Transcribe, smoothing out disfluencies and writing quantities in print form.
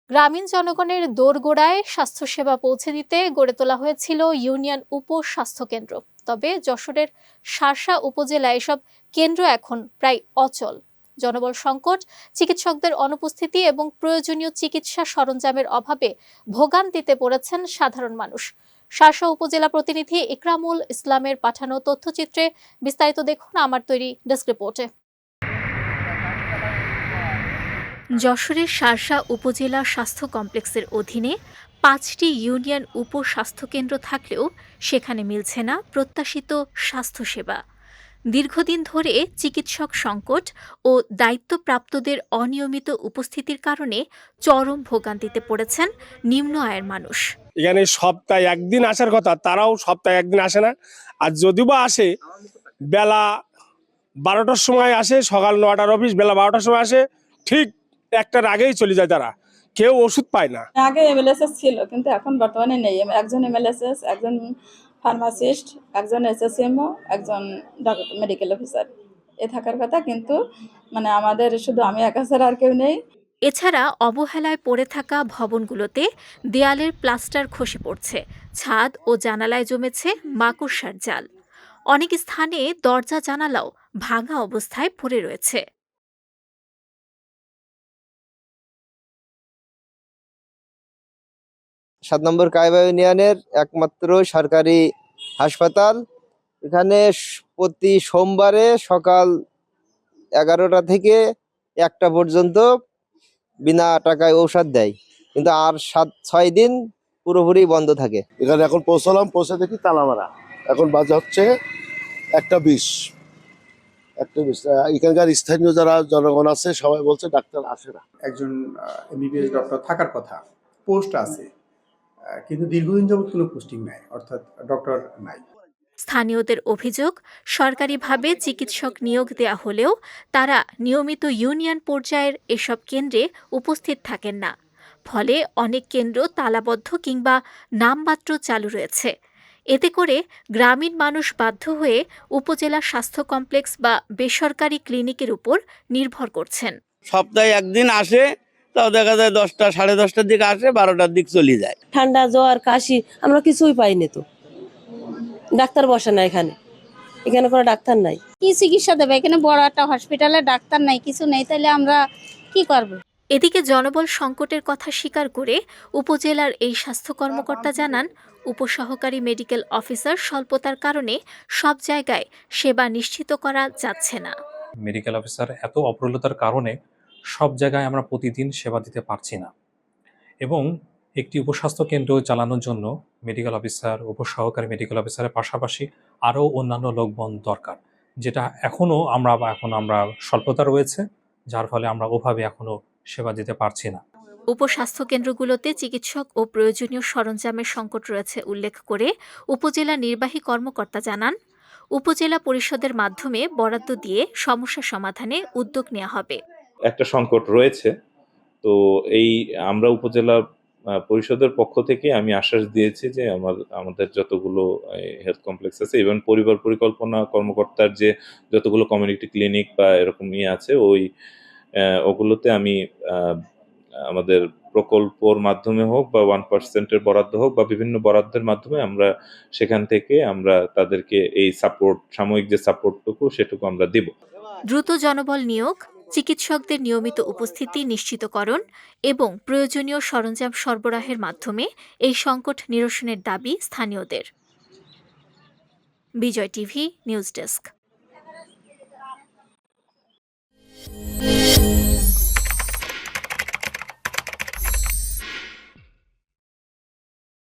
গ্রামীণ জনগণের দোরগোড়ায় স্বাস্থ্যসেবা পৌঁছে দিতে গড়ে তোলা হয়েছিল ইউনিয়ন উপস্বাস্থ্য কেন্দ্র। তবে যশোরের শার্শা উপজেলায় এসব কেন্দ্র এখন প্রায় অচল। জনবল সংকট, চিকিৎসকদের অনুপস্থিতি এবং প্রয়োজনীয় চিকিৎসা সরঞ্জামের অভাবে ভোগান্তিতে পড়েছেন সাধারণ মানুষ। শার্শা উপজেলা প্রতিনিধি ইকরামুল ইসলামের পাঠানো তথ্যচিত্রে বিস্তারিত দেখুন আমার তৈরি ডেস্ক রিপোর্টে। যশোরের শার্শা উপজেলা স্বাস্থ্য কমপ্লেক্সের অধীনে ৫টি ইউনিয়ন উপস্বাস্থ্যকেন্দ্র থাকলেও সেখানে মিলছে না প্রত্যাশিত স্বাস্থ্যসেবা। দীর্ঘদিন ধরে চিকিৎসক সংকট ও দায়িত্বপ্রাপ্তদের অনিয়মিত উপস্থিতির কারণে চরম ভোগান্তিতে পড়েছেন নিম্ন আয়ের মানুষ। এখানে সপ্তাহে একদিন আসার কথা, তারাও সপ্তাহে একদিন আসে না। আর যদিও বা আসে বেলা 12টার সময় আসে, সকাল 9টার অফিস, বেলা 12টার সময় আসে, ঠিক 1টার আগেই চলে যায়। তারা কেউ ওষুধ পায় না। আগে এমএলএসএস ছিল, কিন্তু এখন বর্তমানে নেই। একজন এমএলএসএস, একজন ফার্মাসিস্ট, একজন এসএসএমও, একজন মেডিকেল অফিসার এ থাকার কথা, কিন্তু আমাদের শুধু আমি একা ছাড়া আর কেউ নেই। এছাড়া অবহেলায় পড়ে থাকা ভবনগুলোতে দেয়ালের প্লাস্টার খসে পড়ছে, ছাদ ও জানালায় জমেছে মাকড়সার জাল। অনেক স্থানে দরজা জানালাও ভাঙা অবস্থায় পড়ে রয়েছে। ৭ নম্বর কায়বা ইউনিয়নের একমাত্র সরকারি হাসপাতাল। এখানে প্রতি সোমবারে সকাল 11টা থেকে 1টা পর্যন্ত বিনা টাকায় ঔষধ দেয়, কিন্তু আর 7-6 দিন পুরোপুরি বন্ধ থাকে। এখানে এখন পৌঁছে দেখি তালা মারা। এখন বাজে হচ্ছে 1:20। এখানকার স্থানীয় যারা জনগণ আছে সবাই বলছে ডাক্তার আসে না। একজন এমবিবিএস ডক্টর থাকার কথা, পোস্ট আছে, কিন্তু দীর্ঘদিন যাবত কোনো পোস্টিং নাই, অর্থাৎ ডক্টর নাই। স্থানীয়দের অভিযোগ, সরকারিভাবে চিকিৎসক নিয়োগ দেয়া হলেও তারা নিয়মিত ইউনিয়ন পর্যায়ের এসব কেন্দ্রে উপস্থিত থাকেন না। ফলে অনেক কেন্দ্র তালাবদ্ধ কিংবা নামমাত্র চালু রয়েছে। এতে করে গ্রামীণ মানুষ বাধ্য হয়ে উপজেলা স্বাস্থ্য কমপ্লেক্স বা বেসরকারি ক্লিনিকের উপর নির্ভর করছেন। সপ্তাহে একদিন আসে, তাও দেখা যায় 10টা, 10:30টার দিকে আসে, 12টার দিক চলে যায়। ঠান্ডা, জ্বর, কাশি আমরা কিছুই পাইনি, তো ডাক্তার বসে না এখানে কোনো ডাক্তার নাই। কি চিকিৎসা দেবে? এখানে বড় একটা হসপিটালে ডাক্তার নাই, কিছু নেই, তাহলে আমরা কি করব? এদিকে জনবল সংকটের কথা স্বীকার করে উপজেলার এই স্বাস্থ্য কর্মকর্তা জানান, উপসহকারী মেডিকেল অফিসার স্বল্পতার কারণে সব জায়গায় সেবা নিশ্চিত করা যাচ্ছে না। মেডিকেল অফিসার এত অপ্রতুলতার কারণে সব জায়গায় আমরা প্রতিদিন সেবা দিতে পারছি না, এবং একটি উপস্বাস্থ্য কেন্দ্র চালানোর জন্য মেডিকেল অফিসার, উপসহকারী মেডিকেল অফিসারের পাশাপাশি আরও অন্যান্য লোকবল দরকার, যেটা এখনও আমরা স্বল্পতা রয়েছে, যার ফলে আমরা ওভাবে এখনও সেবা দিতে পারছি না। উপস্বাস্থ্য কেন্দ্রগুলোতে চিকিৎসক ও প্রয়োজনীয় সরঞ্জামের সংকট রয়েছে উল্লেখ করে উপজেলা নির্বাহী কর্মকর্তা জানান, উপজেলা পরিষদের মাধ্যমে বরাদ্দ দিয়ে সমস্যা সমাধানে উদ্যোগ নেওয়া হবে। একটা সংকট রয়েছে, তো আমরা উপজেলা পরিষদের পক্ষ থেকে আমি আশ্বাস দিয়েছি যে আমাদের যতগুলো হেলথ কমপ্লেক্স আছে এবং পরিবার পরিকল্পনা কর্মকর্তার যে যতগুলো কমিউনিটি ক্লিনিক বা এরকম আছে, ওগুলোতে আমি আমাদের প্রকল্পর মাধ্যমে হোক বা 1%-এর বরাদ্দ হোক বা বিভিন্ন বরাদ্দের মাধ্যমে আমরা সেখান থেকে তাদেরকে এই সাময়িক যে সাপোর্টটুকু সেটুকু আমরা দেব। দ্রুত জনবল নিয়োগ, চিকিৎসকদের নিয়মিত উপস্থিতি নিশ্চিতকরণ এবং প্রয়োজনীয় সরঞ্জাম সরবরাহের মাধ্যমে এই সংকট নিরসনের দাবি স্থানীয়দের। বিজয় টিভি নিউজ ডেস্ক।